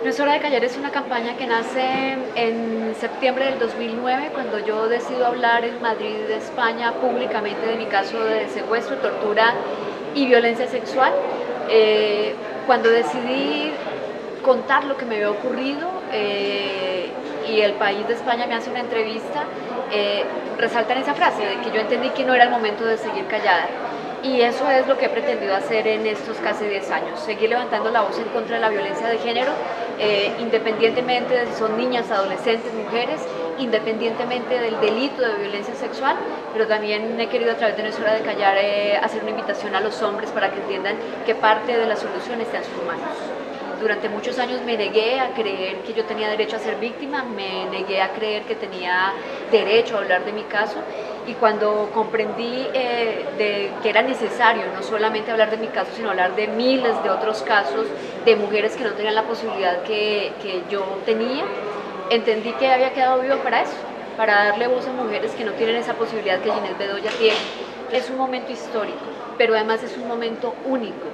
No es hora de callar es una campaña que nace en septiembre del 2009, cuando yo decido hablar en Madrid, España, públicamente de mi caso de secuestro, tortura y violencia sexual. Cuando decidí contar lo que me había ocurrido y El País de España me hace una entrevista, resaltan esa frase de que yo entendí que no era el momento de seguir callada. Y eso es lo que he pretendido hacer en estos casi 10 años, seguir levantando la voz en contra de la violencia de género, independientemente de si son niñas, adolescentes, mujeres, independientemente del delito de violencia sexual, pero también he querido a través de No es hora de callar hacer una invitación a los hombres para que entiendan que parte de la solución está en sus manos. Durante muchos años me negué a creer que yo tenía derecho a ser víctima, me negué a creer que tenía derecho a hablar de mi caso, y cuando comprendí que era necesario no solamente hablar de mi caso, sino hablar de miles de otros casos de mujeres que no tenían la posibilidad que yo tenía, entendí que había quedado viva para eso, para darle voz a mujeres que no tienen esa posibilidad que Ginés Bedoya tiene. Es un momento histórico, pero además es un momento único.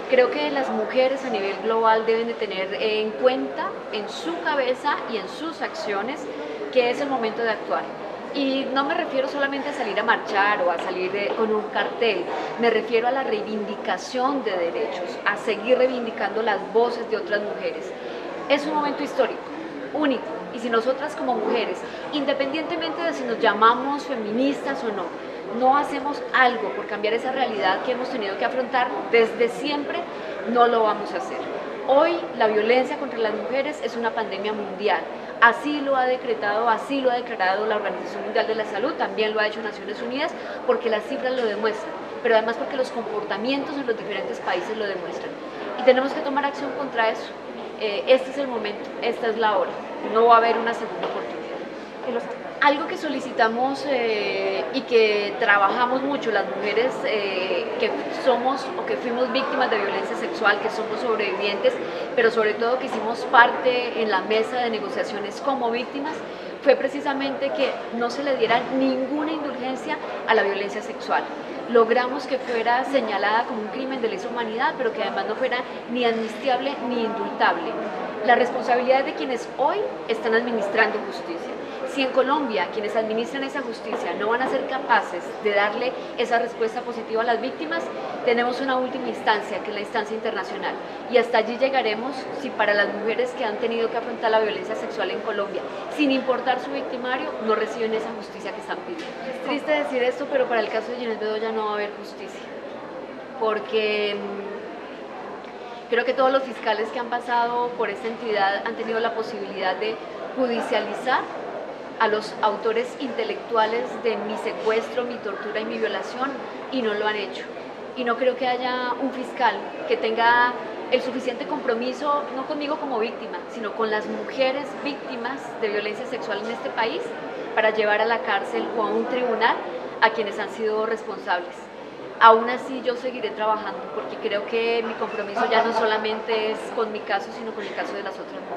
Creo que las mujeres a nivel global deben de tener en cuenta, en su cabeza y en sus acciones, que es el momento de actuar. Y no me refiero solamente a salir a marchar o a salir con un cartel, me refiero a la reivindicación de derechos, a seguir reivindicando las voces de otras mujeres. Es un momento histórico, único, y si nosotras como mujeres, independientemente de si nos llamamos feministas o no hacemos algo por cambiar esa realidad que hemos tenido que afrontar desde siempre, no lo vamos a hacer. Hoy la violencia contra las mujeres es una pandemia mundial. Así lo ha decretado, así lo ha declarado la Organización Mundial de la Salud, también lo ha hecho Naciones Unidas, porque las cifras lo demuestran, pero además porque los comportamientos en los diferentes países lo demuestran. Y tenemos que tomar acción contra eso. Este es el momento, esta es la hora, no va a haber una segunda oportunidad. Algo que solicitamos y que trabajamos mucho las mujeres que somos o que fuimos víctimas de violencia sexual, que somos sobrevivientes, pero sobre todo que hicimos parte en la mesa de negociaciones como víctimas, fue precisamente que no se le diera ninguna indulgencia a la violencia sexual. Logramos que fuera señalada como un crimen de lesa humanidad, pero que además no fuera ni amnistiable ni indultable. La responsabilidad es de quienes hoy están administrando justicia. Si en Colombia quienes administran esa justicia no van a ser capaces de darle esa respuesta positiva a las víctimas, tenemos una última instancia, que es la instancia internacional. Y hasta allí llegaremos si para las mujeres que han tenido que afrontar la violencia sexual en Colombia, sin importar su victimario, no reciben esa justicia que están pidiendo. Es triste decir esto, pero para el caso de Ginés Bedoya no va a haber justicia. Porque creo que todos los fiscales que han pasado por esta entidad han tenido la posibilidad de judicializar a los autores intelectuales de mi secuestro, mi tortura y mi violación, y no lo han hecho. Y no creo que haya un fiscal que tenga el suficiente compromiso, no conmigo como víctima, sino con las mujeres víctimas de violencia sexual en este país, para llevar a la cárcel o a un tribunal a quienes han sido responsables. Aún así yo seguiré trabajando, porque creo que mi compromiso ya no solamente es con mi caso, sino con el caso de las otras mujeres.